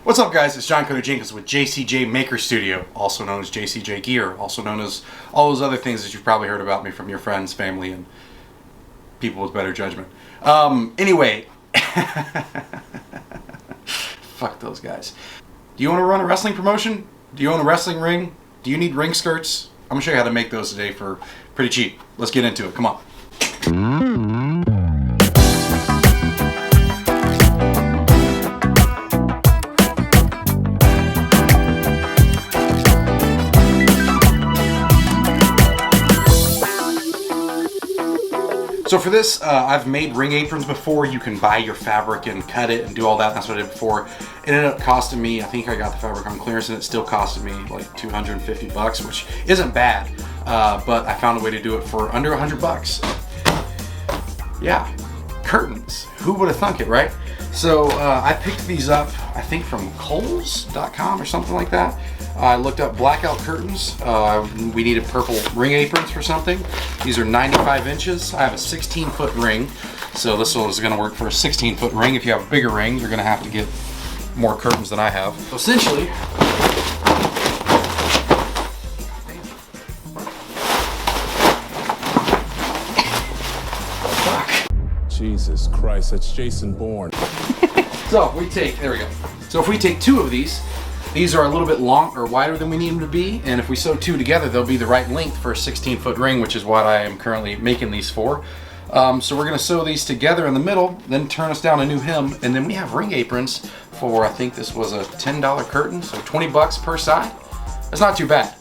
What's up, guys? It's John Cody Jenkins with JCJ Maker Studio, also known as JCJ Gear, also known as all those other things that you've probably heard about me from your friends, family, and people with better judgment. Anyway, fuck those guys. Do you want to run a wrestling promotion? Do you own a wrestling ring? Do you need ring skirts? I'm going to show you how to make those today for pretty cheap. Let's get into it. Come on. So for this, I've made ring aprons before. You can buy your fabric and cut it and do all that. That's what I did before. It ended up costing me, I think I got the fabric on clearance, and it still costed me like $250, which isn't bad. But I found a way to do it for under $100. Yeah, curtains. Who would have thunk it, right? So I picked these up, I think from Kohl's.com or something like that. I looked up blackout curtains. We needed purple ring aprons for something. These are 95 inches. I have a 16-foot ring, so this one is going to work for a 16-foot ring. If you have a bigger ring, you're going to have to get more curtains than I have. So essentially, Jesus Christ, that's Jason Bourne. So if we take, there we go. So if we take two of these are a little bit long or wider than we need them to be, and if we sew two together, they'll be the right length for a 16-foot ring, which is what I am currently making these for. So we're gonna sew these together in the middle, then turn us down a new hem, and then we have ring aprons for, I think this was a $10 curtain, so 20 bucks per side. That's not too bad.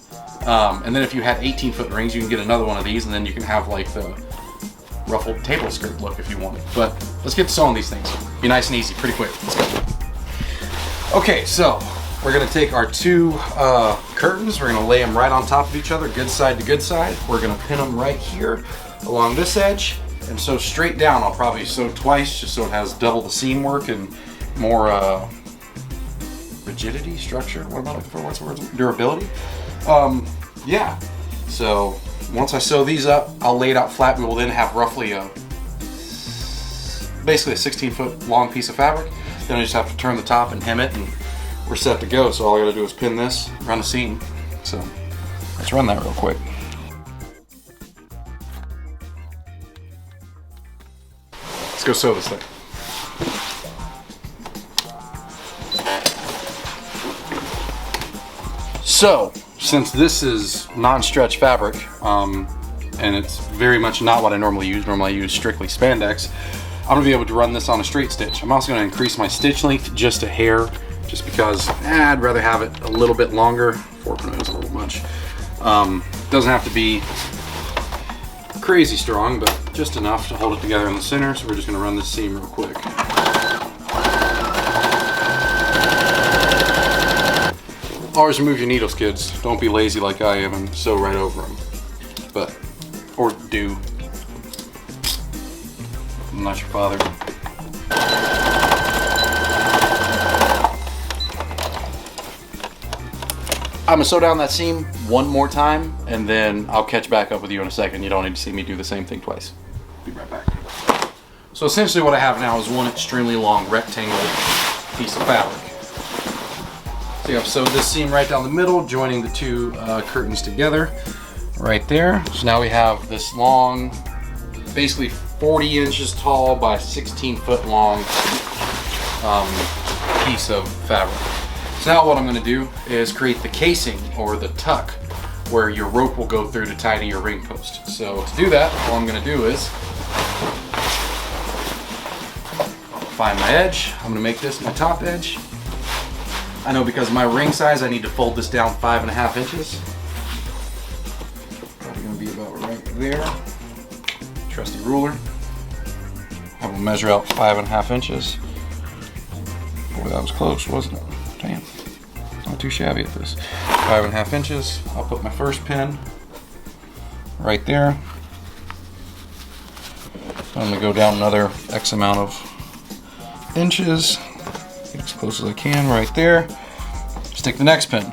And then if you had 18-foot rings, you can get another one of these, and then you can have like the ruffled table skirt look if you want it. But let's get sewing these things. Be nice and easy, pretty quick. Let's go. Okay, so we're gonna take our two curtains, we're gonna lay them right on top of each other, good side to good side. We're gonna pin them right here along this edge and sew straight down. I'll probably sew twice just so it has double the seam work and more rigidity, structure, what am I looking for? What's the word? Durability? Yeah, so once I sew these up, I'll lay it out flat. We will then have roughly basically a 16-foot long piece of fabric. Then I just have to turn the top and hem it, and we're set to go. So all I gotta do is pin this, run a seam. So let's run that real quick. Let's go sew this thing. So, since this is non-stretch fabric, and it's very much not what I normally use. Normally I use strictly spandex. I'm gonna be able to run this on a straight stitch. I'm also gonna increase my stitch length just a hair, just because I'd rather have it a little bit longer. 4.0 is a little much. Doesn't have to be crazy strong, but just enough to hold it together in the center. So we're just gonna run this seam real quick. Always remove your needles, kids. Don't be lazy like I am and sew right over them. Or do. I'm not your father. I'm gonna sew down that seam one more time, and then I'll catch back up with you in a second. You don't need to see me do the same thing twice. Be right back. So essentially what I have now is one extremely long rectangle piece of fabric. So I've sewed this seam right down the middle, joining the two curtains together right there. So now we have this long, basically 40 inches tall by 16-foot long piece of fabric. So now what I'm gonna do is create the casing, or the tuck, where your rope will go through to tie to your ring post. So to do that, all I'm gonna do is find my edge. I'm gonna make this my top edge. I know because of my ring size, I need to fold this down 5.5 inches. Probably gonna be about right there. Trusty ruler. I will measure out 5.5 inches. Boy, that was close, wasn't it? Damn, not too shabby at this. 5.5 inches. I'll put my first pin right there. I'm gonna go down another X amount of inches. Get as close as I can right there. Stick the next pin.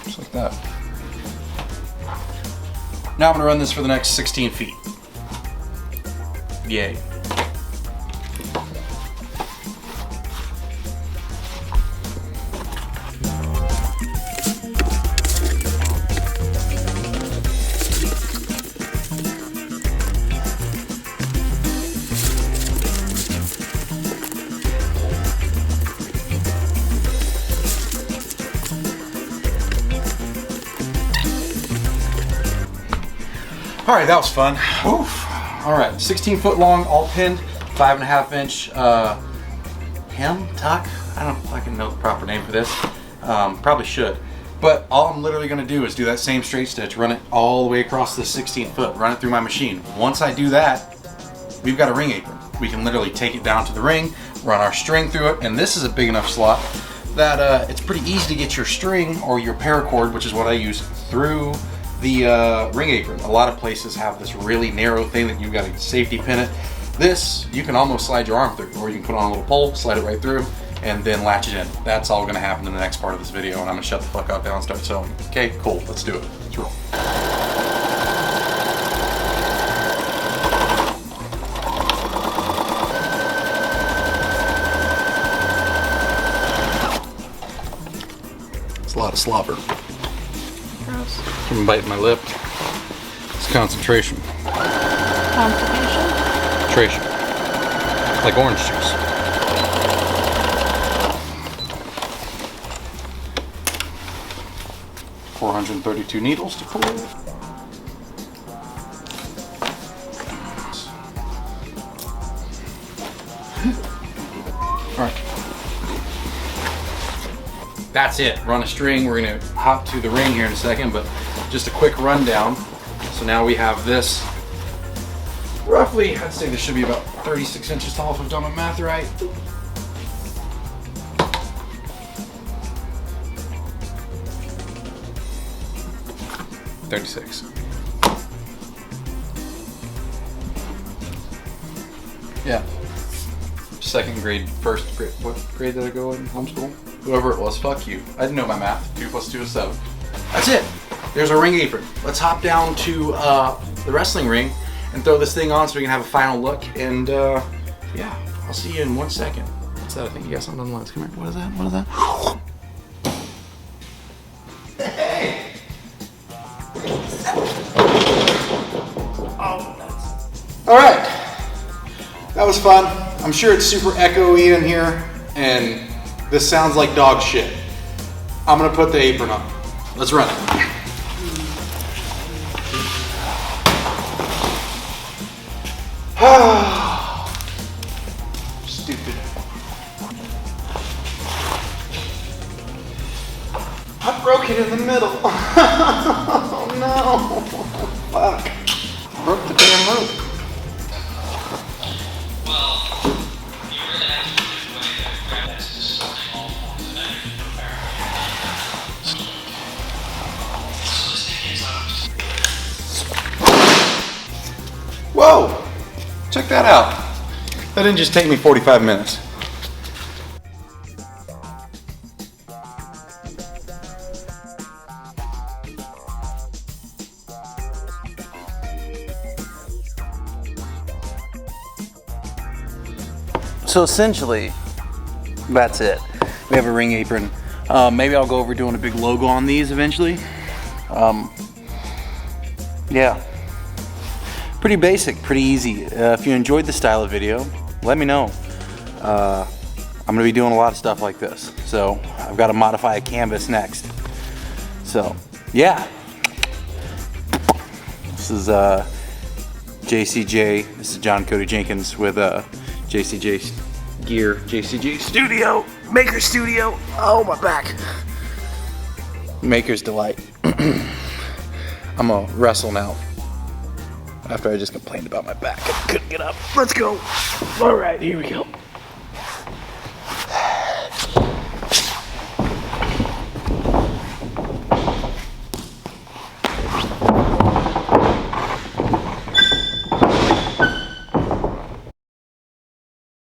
Just like that. Now I'm gonna run this for the next 16 feet. Yay. All right, that was fun. Oof. All right, 16 foot long, all pinned, 5.5 inch hem tuck. I don't fucking know the proper name for this. Probably should. But all I'm literally gonna do is do that same straight stitch, run it all the way across the 16 foot, run it through my machine. Once I do that, we've got a ring apron. We can literally take it down to the ring, run our string through it, and this is a big enough slot that it's pretty easy to get your string or your paracord, which is what I use, through the ring apron. A lot of places have this really narrow thing that you've got to safety pin it. This, you can almost slide your arm through, or you can put on a little pole, slide it right through, and then latch it in. That's all gonna happen in the next part of this video, and I'm gonna shut the fuck up now and start sewing. Okay, cool, let's do it. Let's roll. It's a lot of slobber. Gross. I'm biting my lip. It's concentration. Constipation? Concentration. Like orange juice. .432 needles to pull. All right. That's it. Run a string. We're gonna hop to the ring here in a second, but just a quick rundown. So now we have this. Roughly, I'd say this should be about 36 inches tall if I've done my math right. .36. Yeah. Second grade, first grade. What grade did I go in homeschool? Whoever it was, fuck you. I didn't know my math. 2 + 2 is 7. That's it. There's our ring apron. Let's hop down to the wrestling ring and throw this thing on so we can have a final look. And yeah, I'll see you in 1 second. What's that? I think you got something on the lines. Come here. What is that? What is that? Hey! Oh, nuts. All right. That was fun. I'm sure it's super echoey in here, and this sounds like dog shit. I'm gonna put the apron on. Let's run it. Stupid. I broke it in the middle. Oh no. Fuck. Broke the damn rope. Whoa! Check that out. That didn't just take me 45 minutes. So essentially, that's it. We have a ring apron. Maybe I'll go over doing a big logo on these eventually. Yeah. Pretty basic, pretty easy. If you enjoyed this style of video, let me know. I'm gonna be doing a lot of stuff like this. So I've got to modify a canvas next. So yeah. This is JCJ. This is John Cody Jenkins with JCJ Gear, JCJ Studio, Maker Studio. Oh, my back. Maker's Delight. I'm gonna wrestle now. After I just complained about my back, I couldn't get up. Let's go. All right, here we go.